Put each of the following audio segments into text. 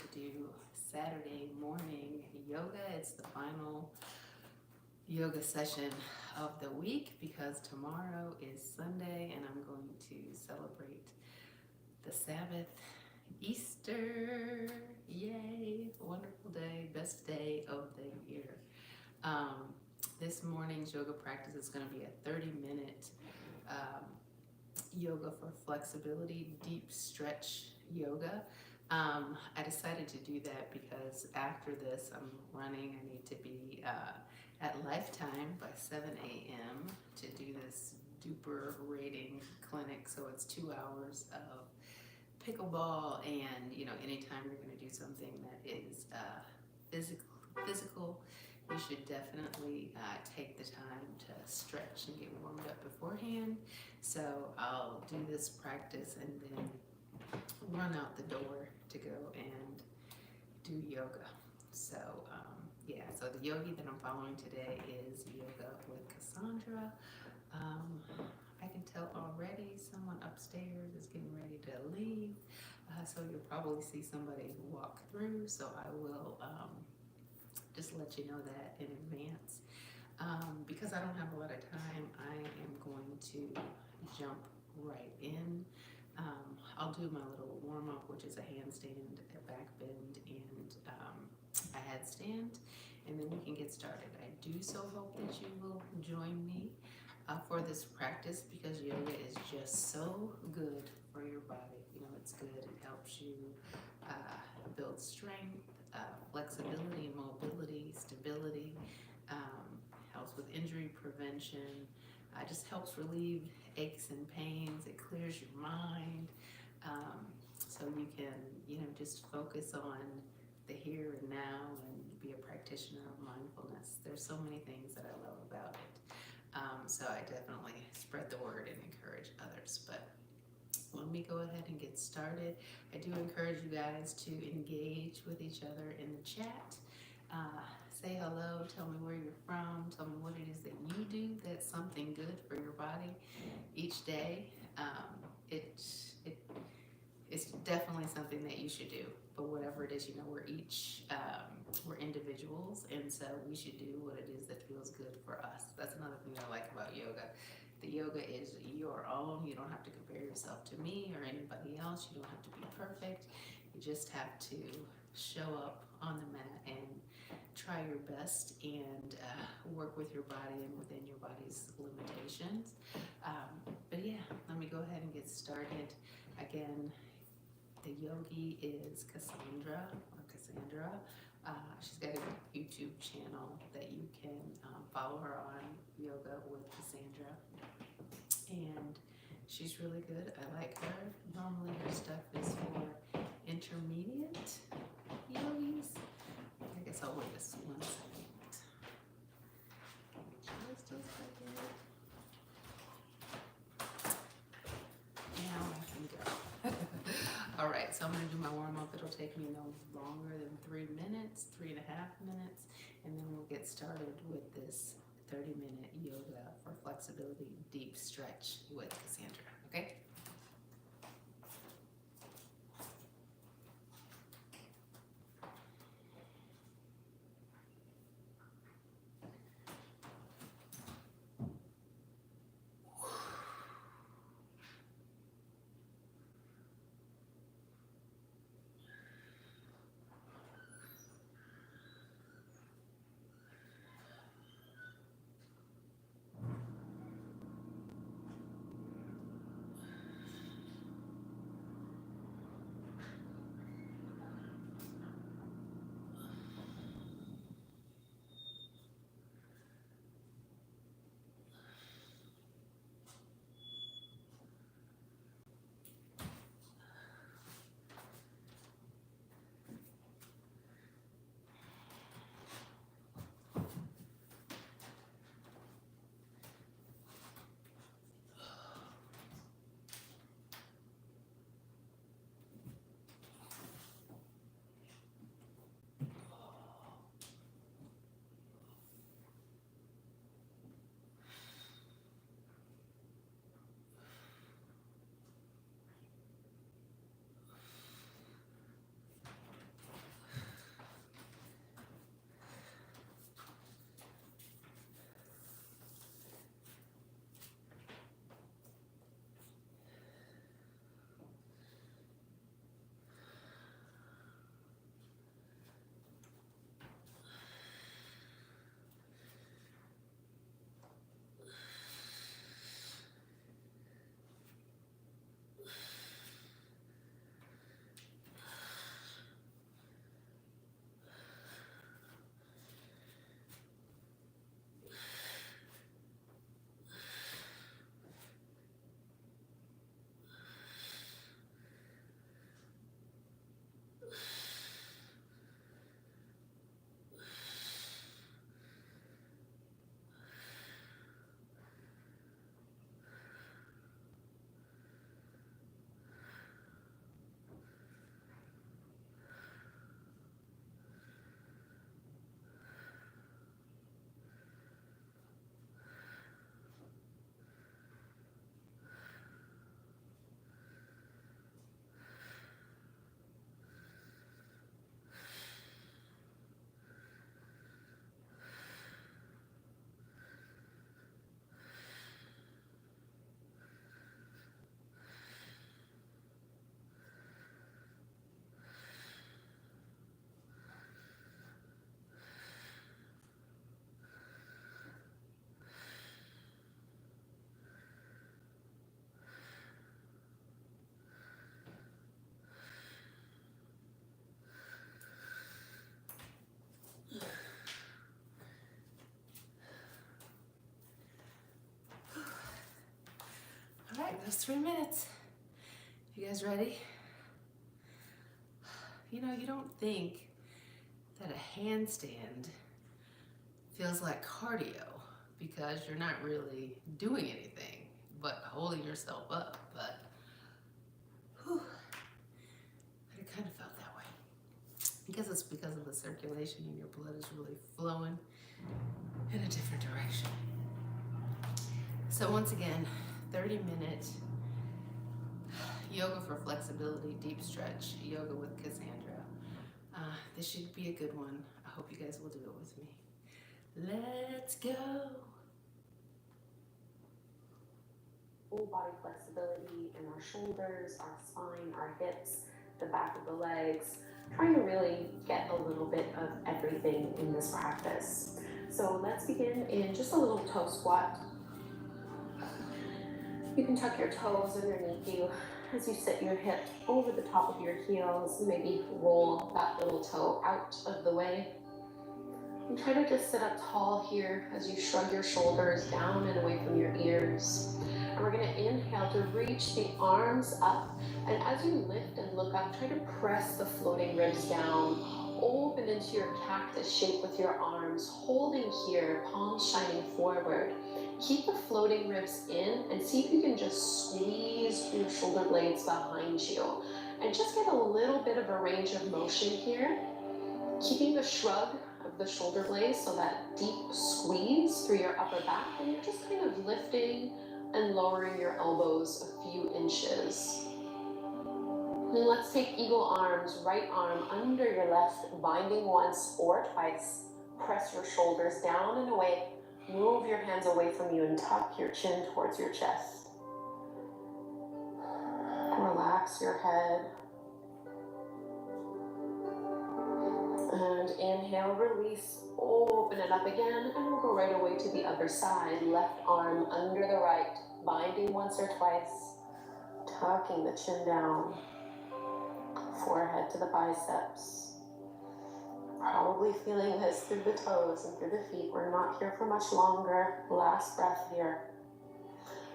to do Saturday morning yoga. It's the final yoga session of the week because tomorrow is Sunday and I'm going to celebrate the Sabbath, Easter. Yay! Wonderful day, best day of the year. Um, this morning's yoga practice is going to be a 30-minute yoga for flexibility, deep stretch yoga. I decided to do that because after this I'm running. I need to be at Lifetime by 7 a.m. to do this duper rating clinic. So it's 2 hours of pickleball, and anytime you're going to do something that is physical, you should definitely take the time to stretch and get warmed up beforehand. So I'll do this practice and then run out the door to go and do yoga. So so the yogi that I'm following today is Yoga with Cassandra. I can tell already someone upstairs is getting ready to leave, so you'll probably see somebody walk through. So I will just let you know that in advance. Because I don't have a lot of time, I am going to jump right in. I'll do my little warm up, which is a handstand, a back bend, and a headstand, and then we can get started. I do so hope that you will join me for this practice because yoga is just so good for your body. It's good. It helps you build strength, flexibility, mobility, stability. Helps with injury prevention. Just helps relieve aches and pains. It clears your mind, so you can just focus on the here and now and be a practitioner of mindfulness. There's so many things that I love about it. So I definitely spread the word and encourage others. But let me go ahead and get started. I do encourage you guys to engage with each other in the chat. Say hello, tell me where you're from, tell me what it is that you do that's something good for your body each day. It's definitely something that you should do, but whatever it is, we're individuals, and so we should do what it is that feels good for us. That's another thing I like about yoga. The yoga is your own. You don't have to compare yourself to me or anybody else. You don't have to be perfect. You just have to show up on the mat and try your best and work with your body and within your body's limitations. But yeah, let me go ahead and get started. Again, the yogi is Cassandra. She's got a YouTube channel that you can follow her on, Yoga with Cassandra. And she's really good. I like her. Normally her stuff is for intermediate yogis. I guess I'll wait just 1 second. Just a second. Now I can go. All right, so I'm going to do my warm up. It'll take me no longer than 3 minutes, 3.5 minutes, and then we'll get started with this 30-minute yoga for flexibility, deep stretch with Cassandra. Okay? was 3 minutes. You guys ready? You know, you don't think that a handstand feels like cardio because you're not really doing anything but holding yourself up, but it kind of felt that way. Because it's because of the circulation and your blood is really flowing in a different direction. So once again, 30-minute yoga for flexibility, deep stretch, yoga with Cassandra. This should be a good one. I hope you guys will do it with me. Let's go. Full body flexibility in our shoulders, our spine, our hips, the back of the legs. Trying to really get a little bit of everything in this practice. So let's begin in just a little toe squat. You can tuck your toes underneath you as you sit your hips over the top of your heels. Maybe roll that little toe out of the way. And try to just sit up tall here as you shrug your shoulders down and away from your ears. And we're going to inhale to reach the arms up. And as you lift and look up, try to press the floating ribs down. Open into your cactus shape with your arms, holding here, palms shining forward. Keep the floating ribs in and see if you can just squeeze your shoulder blades behind you. And just get a little bit of a range of motion here. Keeping the shrug of the shoulder blades, so that deep squeeze through your upper back. And you're just kind of lifting and lowering your elbows a few inches. And let's take eagle arms, right arm under your left, binding once or twice. Press your shoulders down and away. Move your hands away from you and tuck your chin towards your chest. Relax your head. And inhale, release, open it up again, and we'll go right away to the other side. Left arm under the right, binding once or twice, tucking the chin down, forehead to the biceps. Probably feeling this through the toes and through the feet. We're not here for much longer. Last breath here.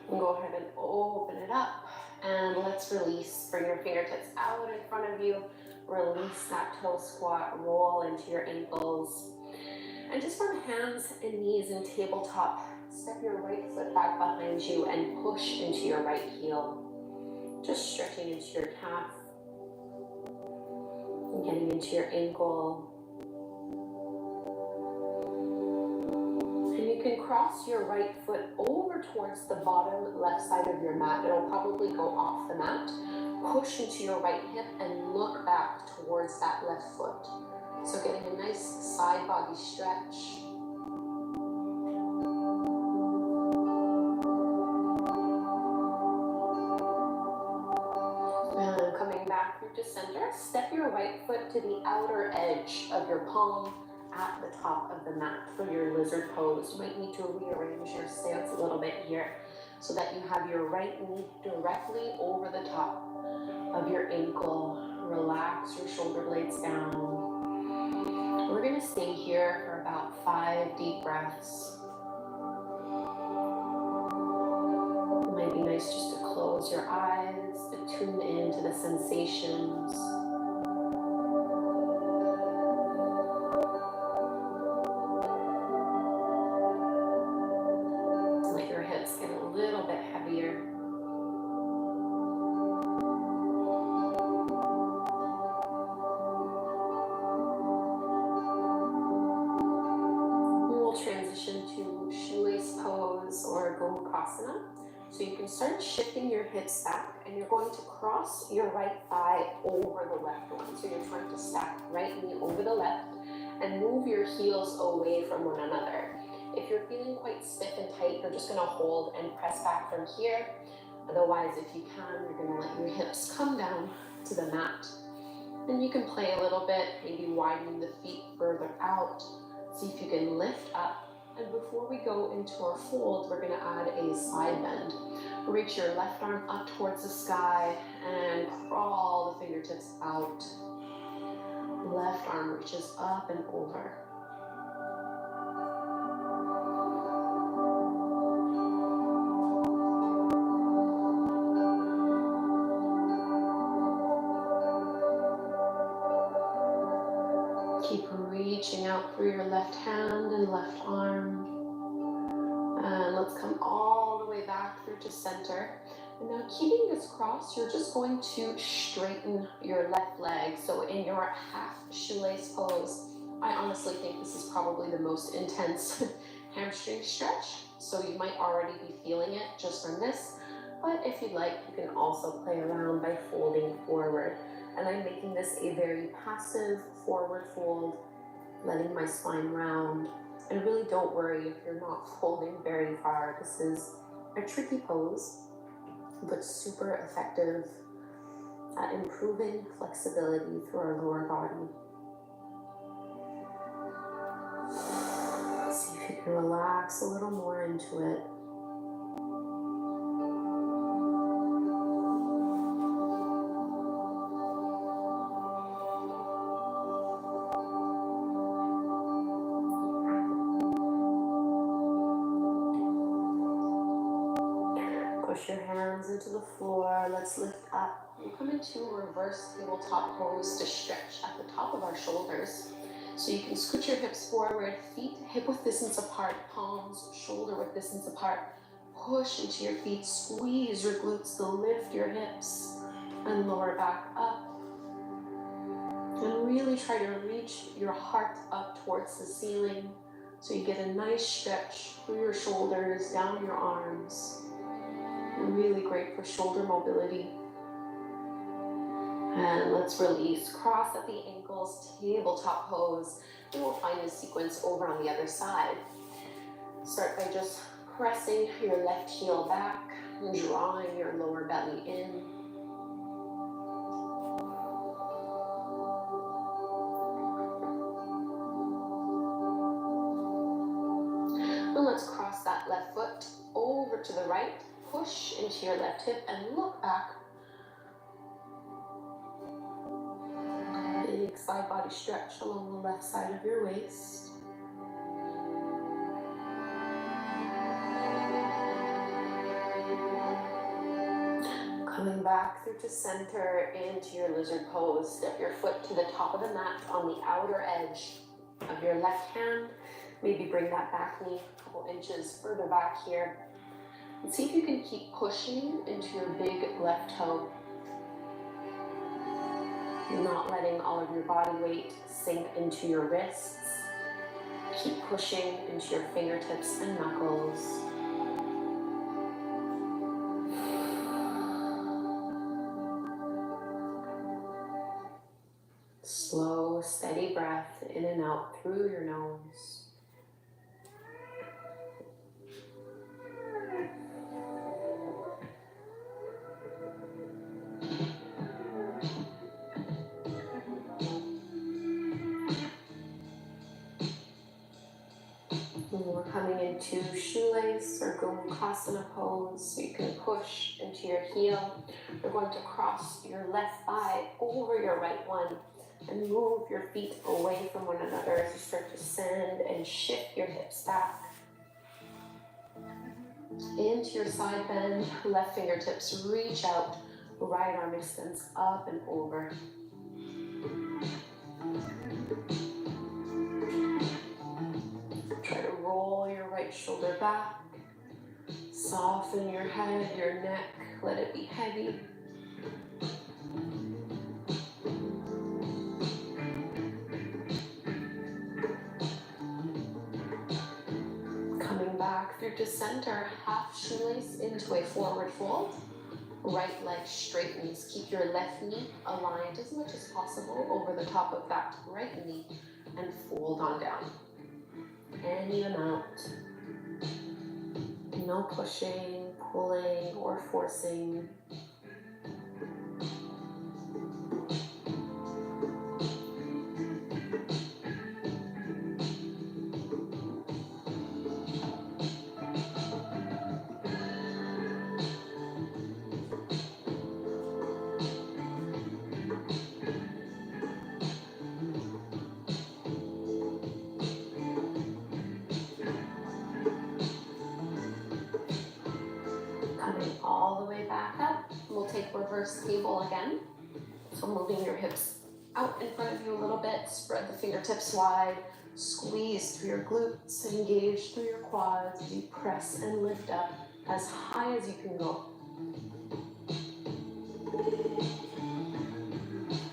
And go ahead and open it up, and let's release. Bring your fingertips out in front of you. Release that toe squat, roll into your ankles. And just from hands and knees in tabletop, step your right foot back behind you and push into your right heel. Just stretching into your calf and getting into your ankle. And you can cross your right foot over towards the bottom left side of your mat. It'll probably go off the mat. Push into your right hip and look back towards that left foot. So getting a nice side body stretch. And coming back through to center, step your right foot to the outer edge of your palm at the top of the mat for your lizard pose. You might need to rearrange your stance a little bit here so that you have your right knee directly over the top of your ankle. Relax your shoulder blades down. We're going to stay here for about 5 deep breaths. It might be nice just to close your eyes, to tune into the sensations. Let your hips get a little bit heavier. Transition to shoelace pose or Gomukhasana. So you can start shifting your hips back, and you're going to cross your right thigh over the left one. So you're trying to stack right knee over the left and move your heels away from one another. If you're feeling quite stiff and tight, you're just going to hold and press back from here. Otherwise, if you can, you're going to let your hips come down to the mat. And you can play a little bit, maybe widening the feet further out. See if you can lift up. And before we go into our fold, we're going to add a side bend. Reach your left arm up towards the sky and crawl the fingertips out. Left arm reaches up and over. Keep reaching out through your left hand and left arm. And let's come all the way back through to center. And now keeping this crossed, you're just going to straighten your left leg. So in your half shoelace pose, I honestly think this is probably the most intense hamstring stretch. So you might already be feeling it just from this. But if you'd like, you can also play around by folding forward. And I'm making this a very passive forward fold, letting my spine round. And really don't worry if you're not folding very far. This is a tricky pose, but super effective at improving flexibility through our lower body. See if you can relax a little more into it. Push your hands into the floor. Let's lift up. We'll come into reverse tabletop pose to stretch at the top of our shoulders. So you can scoot your hips forward, feet hip width distance apart, palms shoulder width distance apart. Push into your feet, squeeze your glutes to lift your hips and lower back up. And really try to reach your heart up towards the ceiling so you get a nice stretch through your shoulders, down your arms. Really great for shoulder mobility. And let's release. Cross at the ankles, tabletop pose. And we'll find this sequence over on the other side. Start by just pressing your left heel back and drawing your lower belly in. And let's cross that left foot over to the right. Push into your left hip and look back. Big side body stretch along the left side of your waist. Coming back through to center into your lizard pose. Step your foot to the top of the mat on the outer edge of your left hand. Maybe bring that back knee a couple inches further back here. And see if you can keep pushing into your big left toe. Not letting all of your body weight sink into your wrists. Keep pushing into your fingertips and knuckles. Slow, steady breath in and out through your nose. We're coming into shoelace or Gomukhasana pose, so you can push into your heel. We're going to cross your left thigh over your right one and move your feet away from one another as you start to send and shift your hips back. Into your side bend, left fingertips reach out, right arm extends up and over. Try to roll your right shoulder back. Soften your head, your neck, let it be heavy. Coming back through to center, half shoelace into a forward fold. Right leg straightens. Keep your left knee aligned as much as possible over the top of that right knee and fold on down. Any amount. No pushing, pulling, or forcing. Coming all the way back up. We'll take reverse table again. So moving your hips out in front of you a little bit, spread the fingertips wide, squeeze through your glutes, engage through your quads as you press and lift up as high as you can go.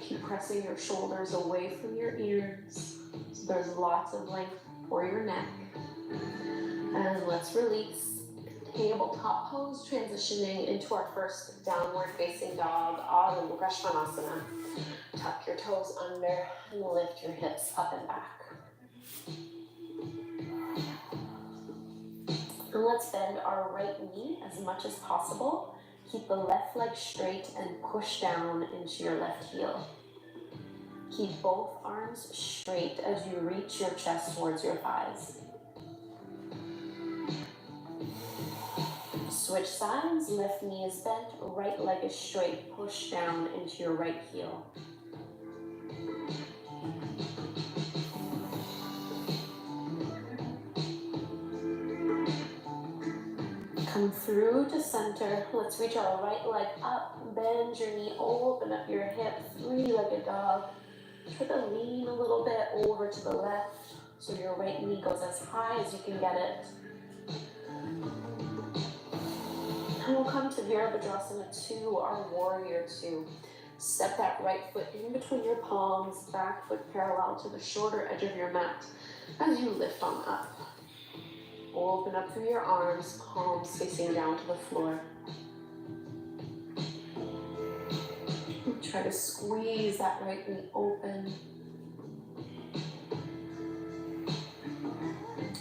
Keep pressing your shoulders away from your ears, so there's lots of length for your neck. And let's release. Tabletop pose, transitioning into our first downward facing dog, Adho Mukha Svanasana. Tuck your toes under and lift your hips up and back. And let's bend our right knee as much as possible. Keep the left leg straight and push down into your left heel. Keep both arms straight as you reach your chest towards your thighs. Switch sides, left knee is bent, right leg is straight, push down into your right heel. Come through to center. Let's reach our right leg up, bend your knee, open up your hip, three-legged dog. Try to lean a little bit over to the left so your right knee goes as high as you can get it. And we'll come to Virabhadrasana 2, our warrior 2. Step that right foot in between your palms, back foot parallel to the shorter edge of your mat as you lift on up. Open up through your arms, palms facing down to the floor. Try to squeeze that right knee open.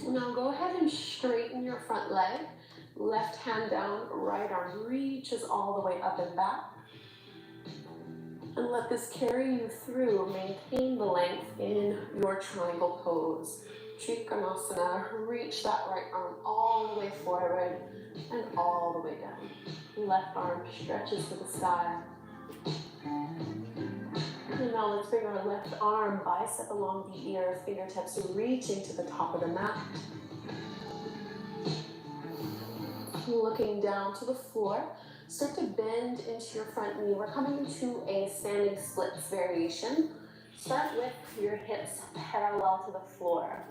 Now go ahead and straighten your front leg. Left hand down, right arm reaches all the way up and back. And let this carry you through. Maintain the length in your triangle pose. Trikonasana, reach that right arm all the way forward and all the way down. Left arm stretches to the sky. And now let's bring our left arm, bicep along the ear, fingertips reaching to the top of the mat. Looking down to the floor, start to bend into your front knee. We're coming into a standing splits variation. Start with your hips parallel to the floor.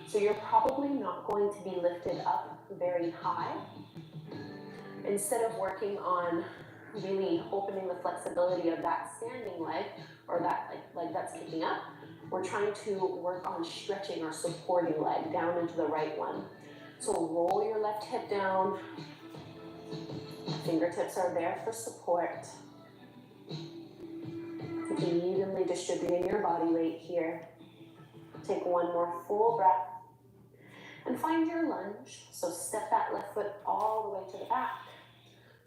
So you're probably not going to be lifted up very high. Instead of working on really opening the flexibility of that standing leg or that leg that's kicking up, we're trying to work on stretching our supporting leg down into the right one. So roll your left hip down. Fingertips are there for support. You can evenly distributing your body weight here. Take one more full breath. And find your lunge. So step that left foot all the way to the back.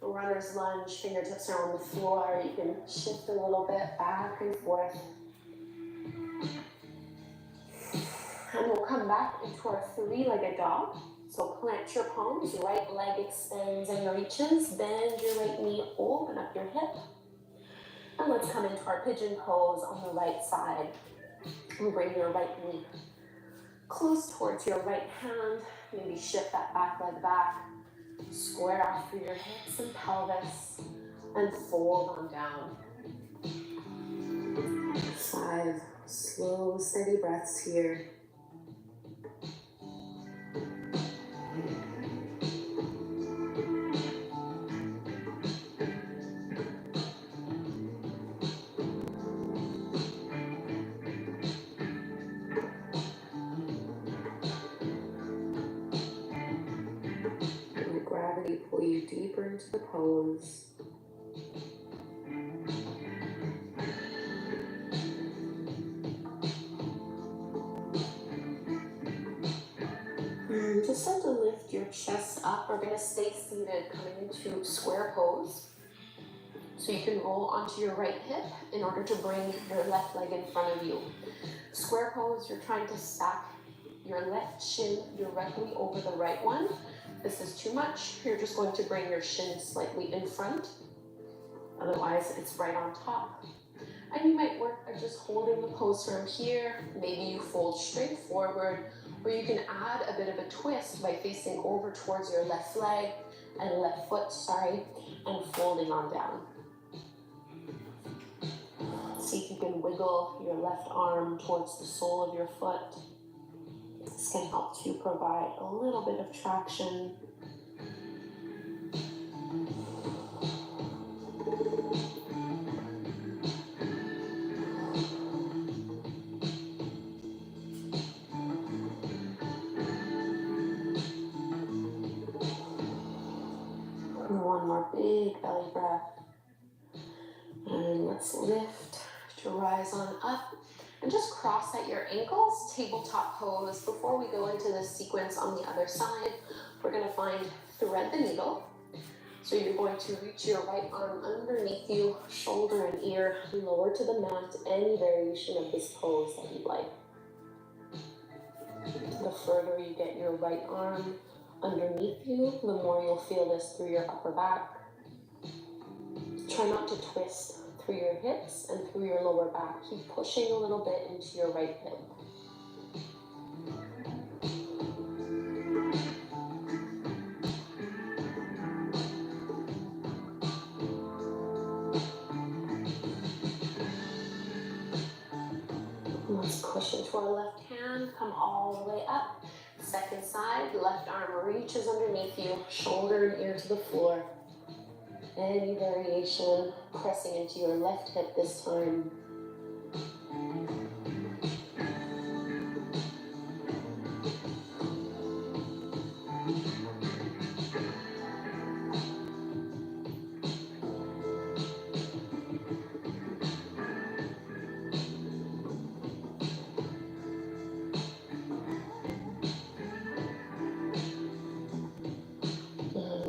Runner's lunge, fingertips are on the floor. You can shift a little bit back and forth. And we'll come back into our three-legged dog. So plant your palms, right leg extends and reaches. Bend your right knee, open up your hip. And let's come into our pigeon pose on the right side. And bring your right knee close towards your right hand. Maybe shift that back leg back. Square off through your hips and pelvis. And fold on down. 5 slow, steady breaths here. Let gravity pull you deeper into the pose. Just start to lift your chest up. We're going to stay seated, coming into square pose. So you can roll onto your right hip in order to bring your left leg in front of you. Square pose, you're trying to stack your left shin directly over the right one. If this is too much, you're just going to bring your shin slightly in front. Otherwise, it's right on top. And you might work at just holding the pose from here. Maybe you fold straight forward, or you can add a bit of a twist by facing over towards your left leg and left foot, and folding on down. See if you can wiggle your left arm towards the sole of your foot. This can help to provide a little bit of traction. And one more big belly breath. And let's lift to rise on up. And just cross at your ankles, tabletop pose. Before we go into this sequence on the other side, we're going to find thread the needle. So you're going to reach your right arm underneath you, shoulder and ear, lower to the mat, any variation of this pose that you'd like. The further you get your right arm underneath you, the more you'll feel this through your upper back. Try not to twist through your hips and through your lower back. Keep pushing a little bit into your right hip. Let's push into our left hand, come all the way up. Second side, left arm reaches underneath you, shoulder and ear to the floor. Any variation, pressing into your left hip this time.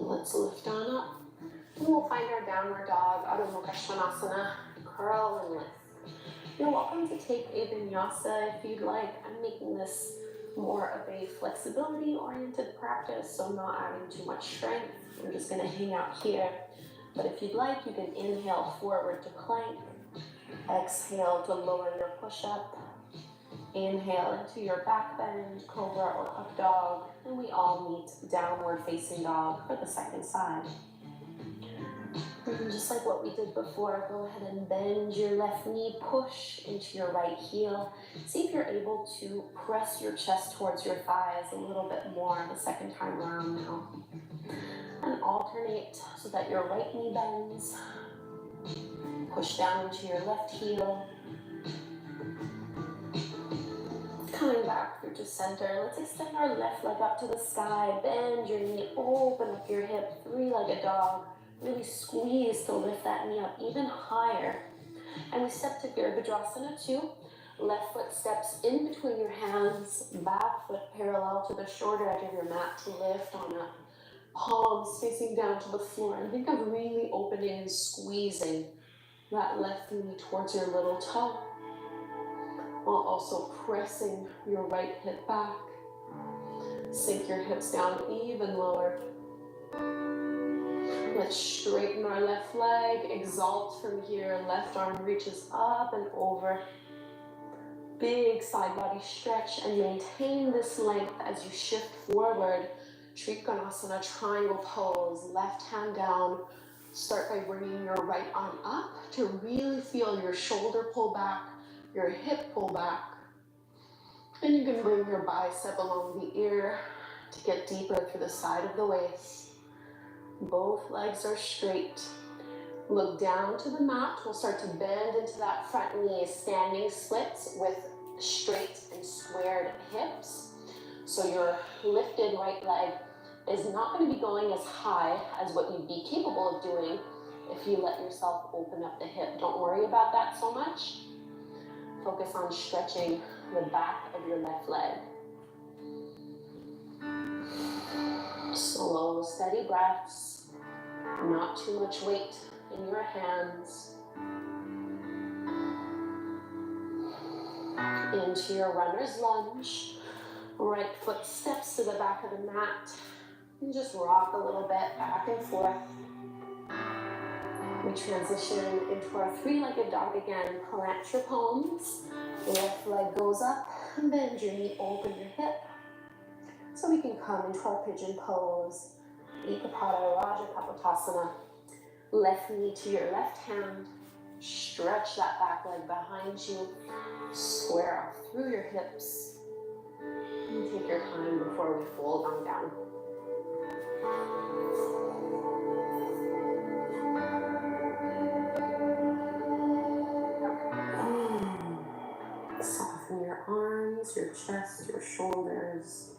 Let's lift on up. And we'll find our downward dog, Adho Mukha Svanasana, curl and lift. You're welcome to take a vinyasa if you'd like. I'm making this more of a flexibility-oriented practice, so I'm not adding too much strength. I'm just going to hang out here. But if you'd like, you can inhale forward to plank. Exhale to lower your push-up. Inhale into your back bend, cobra or up dog. And we all meet downward facing dog for the second side. And just like what we did before, go ahead and bend your left knee, push into your right heel. See if you're able to press your chest towards your thighs a little bit more the second time around now. And alternate so that your right knee bends. Push down into your left heel. Coming back through to center, let's extend our left leg up to the sky. Bend your knee, open up your hip, three-legged dog. Really squeeze to lift that knee up even higher. And we step to Virabhadrasana 2. Left foot steps in between your hands, back foot parallel to the shorter edge of your mat to lift on up. Palms facing down to the floor. And think of really opening and squeezing that left knee towards your little toe, while also pressing your right hip back. Sink your hips down even lower. Let's straighten our left leg, exalt from here. Left arm reaches up and over. Big side body stretch and maintain this length as you shift forward. Trikonasana, triangle pose, left hand down. Start by bringing your right arm up to really feel your shoulder pull back, your hip pull back. And you can bring your bicep along the ear to get deeper through the side of the waist. Both legs are straight. Look down to the mat. We'll start to bend into that front knee, standing splits with straight and squared hips. So your lifted right leg is not going to be going as high as what you'd be capable of doing if you let yourself open up the hip. Don't worry about that so much. Focus on stretching the back of your left leg. Slow, steady breaths. Not too much weight in your hands. Into your runner's lunge. Right foot steps to the back of the mat. And just rock a little bit back and forth. We transition into our three-legged dog again. Plant your palms. Left leg goes up. Bend your knee, open your hip. So we can come into our pigeon pose. Ekapada Raja Kapotasana. Left knee to your left hand. Stretch that back leg behind you. Square out through your hips. And take your time before we fold on down. Soften your arms, your chest, your shoulders.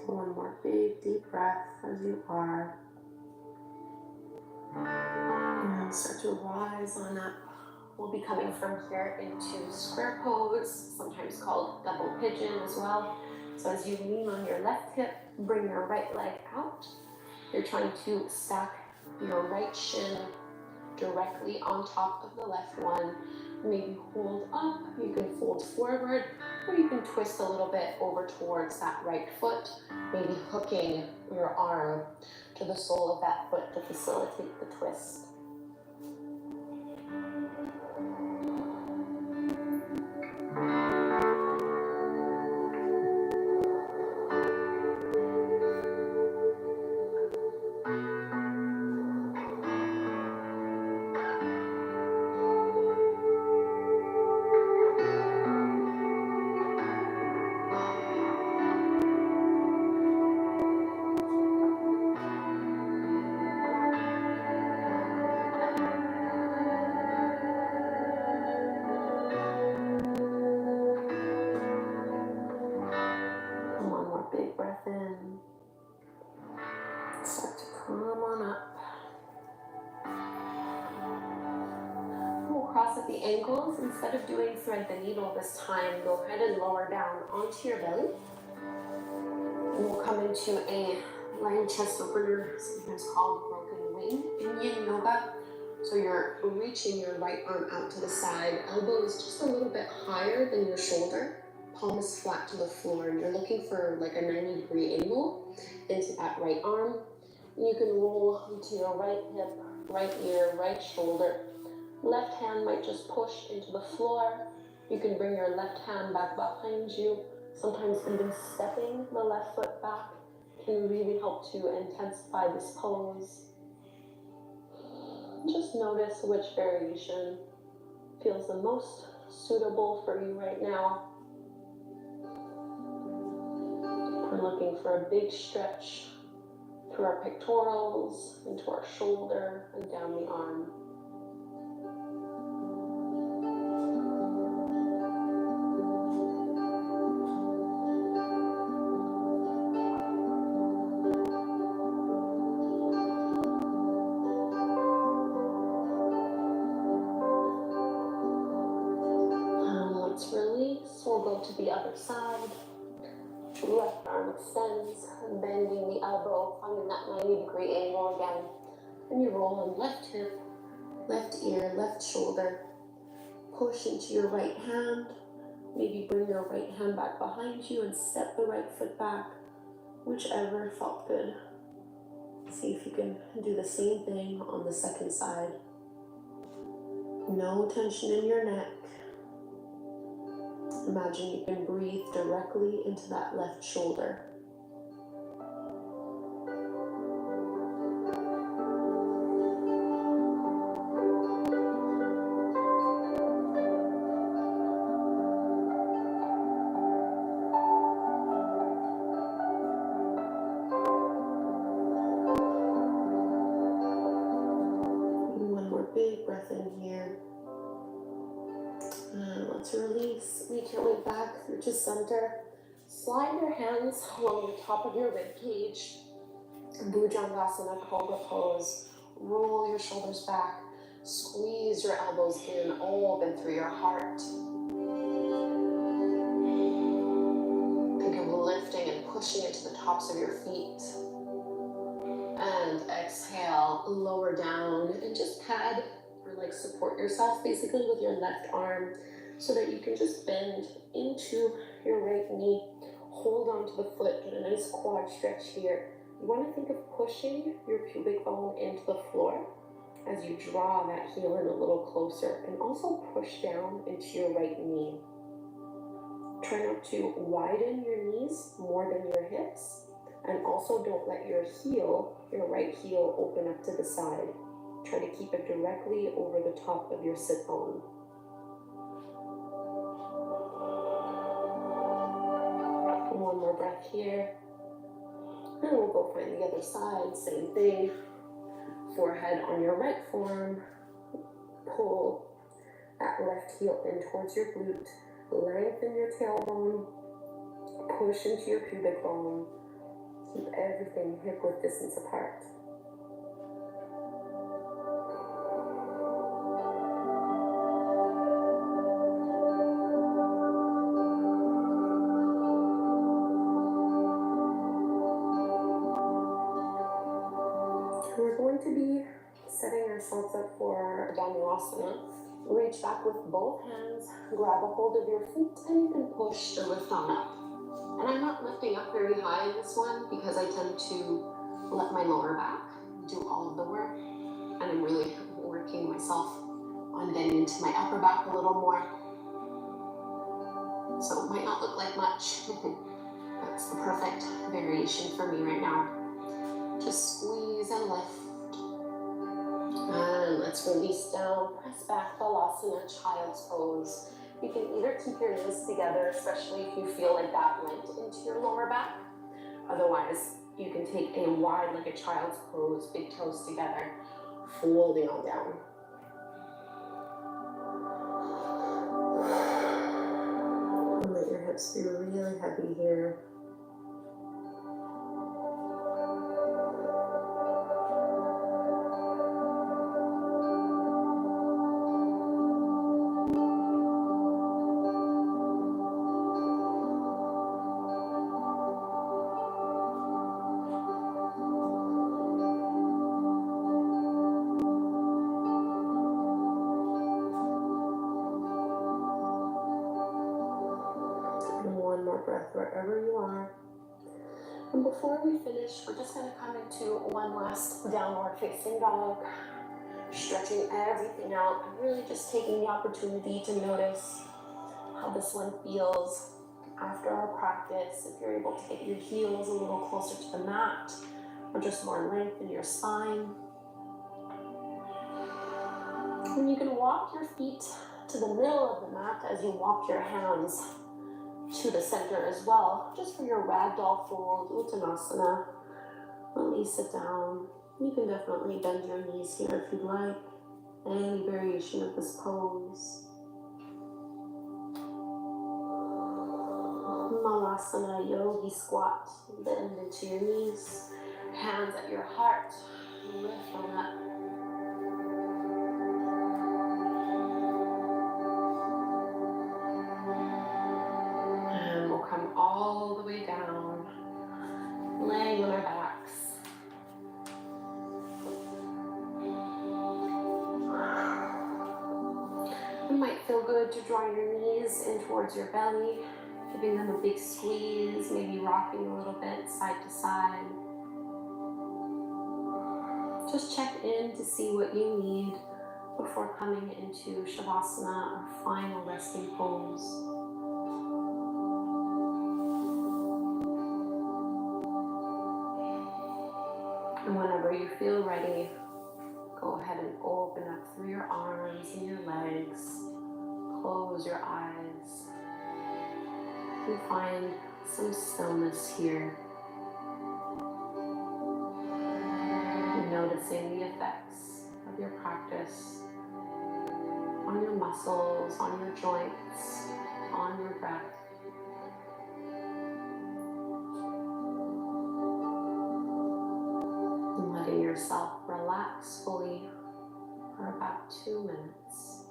One more big deep breath as you are. And start to rise on up. We'll be coming from here into square pose, sometimes called double pigeon as well. So as you lean on your left hip, bring your right leg out. You're trying to stack your right shin directly on top of the left one. Maybe hold up, you can fold forward, or you can twist a little bit over towards that right foot, maybe hooking your arm to the sole of that foot to facilitate the twist. One more big breath in. Start to come on up. We'll cross at the ankles. Instead of doing thread the needle this time, go ahead and lower down onto your belly. And we'll come into a lying chest opener, sometimes called broken wing in yin yoga. So you're reaching your right arm out to the side, elbows just a little bit higher than your shoulder. Palm is flat to the floor, and you're looking for like a 90-degree angle into that right arm. And you can roll into your right hip, right ear, right shoulder. Left hand might just push into the floor. You can bring your left hand back behind you. Sometimes even stepping the left foot back can really help to intensify this pose. Just notice which variation feels the most suitable for you right now. We're looking for a big stretch through our pectorals, into our shoulder, and down the arm. Let's release. We'll go to the other side. Left arm extends, bending the elbow, finding that 90-degree angle again. And you roll on left hip, left ear, left shoulder. Push into your right hand. Maybe bring your right hand back behind you and step the right foot back, whichever felt good. See if you can do the same thing on the second side. No tension in your neck. Imagine you can breathe directly into that left shoulder. One more big breath in here. And let's release. Make your way back through to center. Slide your hands along the top of your rib cage. Bhujangasana, cobra pose. Roll your shoulders back. Squeeze your elbows in, open through your heart. Think of lifting and pushing into the tops of your feet. And And exhale, lower down, and just pad or like support yourself basically with your left arm so that you can just bend into your right knee. Hold on to the foot, get a nice quad stretch here. You want to think of pushing your pubic bone into the floor as you draw that heel in a little closer, and also push down into your right knee. Try not to widen your knees more than your hips, and also don't let your heel, your right heel, open up to the side. Try to keep it directly over the top of your sit bone. One more breath here. And we'll go find the other side, same thing. Forehead on your right forearm. Pull that left heel in towards your glute. Lengthen your tailbone. Push into your pubic bone. Keep everything hip width distance apart. We're going to be setting ourselves up for Dhanurasana. Reach back with both hands, grab a hold of your feet, and you can push to lift on up. And I'm not lifting up very high in this one because I tend to let my lower back do all of the work. And I'm really working myself on getting into my upper back a little more. So it might not look like much. That's the perfect variation for me right now. Just squeeze and lift. And let's release down, press back, Balasana, child's pose. You can either keep your knees together, especially if you feel like that went into your lower back. Otherwise, you can take a wide like a child's pose, big toes together, folding on down. And let your hips be really heavy here. One more breath wherever you are. And before we finish, we're just going to come into one last downward facing dog. Stretching everything out and really just taking the opportunity to notice how this one feels after our practice. If you're able to get your heels a little closer to the mat or just more length in your spine. And you can walk your feet to the middle of the mat as you walk your hands to the center as well, just for your ragdoll fold, Uttanasana. Release it down. You can definitely bend your knees here if you'd like. Any variation of this pose. Malasana, yogi squat. Bend into your knees. Hands at your heart. Lift on up. Come all the way down, laying on our backs. It might feel good to draw your knees in towards your belly, giving them a big squeeze, maybe rocking a little bit side to side. Just check in to see what you need before coming into Shavasana, our final resting pose. And whenever you feel ready, go ahead and open up through your arms and your legs. Close your eyes. And find some stillness here. Noticing the effects of your practice on your muscles, on your joints, on your breath. Letting yourself relax fully for about 2 minutes.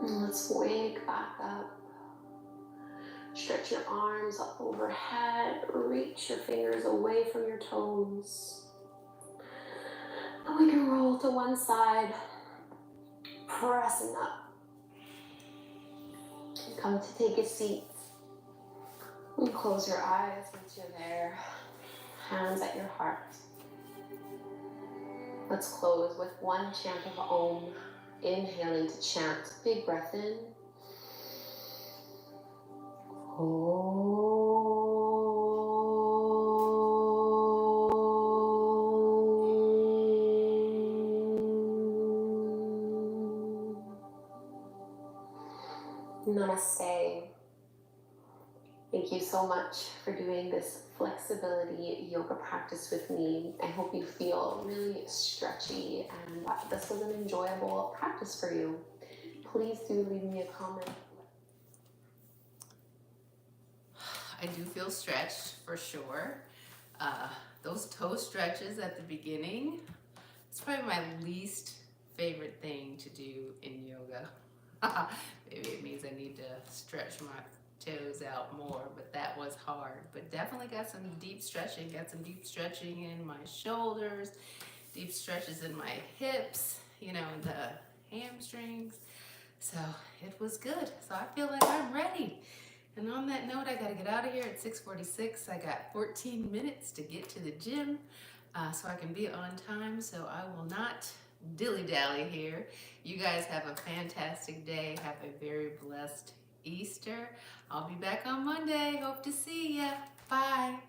And let's wake back up. Stretch your arms up overhead. Reach your fingers away from your toes. And we can roll to one side, pressing up. Come to take a seat. And close your eyes once you're there. Hands at your heart. Let's close with one chant of Om. Inhaling to chant. Big breath in. Namaste. Thank you so much for doing this flexibility yoga practice with me. I hope you feel really stretchy and that this was an enjoyable practice for you. Please do leave me a comment. I do feel stretched for sure. Those toe stretches at the beginning, it's probably my least favorite thing to do in yoga. Maybe it means I need to stretch my toes out more, but that was hard. But definitely got some deep stretching, in my shoulders, deep stretches in my hips, you know, the hamstrings. So it was good. So I feel like I'm ready. And on that note, I gotta get out of here at 6:46. I got 14 minutes to get to the gym so I can be on time. So I will not dilly-dally here. You guys have a fantastic day. Have a very blessed Easter. I'll be back on Monday. Hope to see ya. Bye.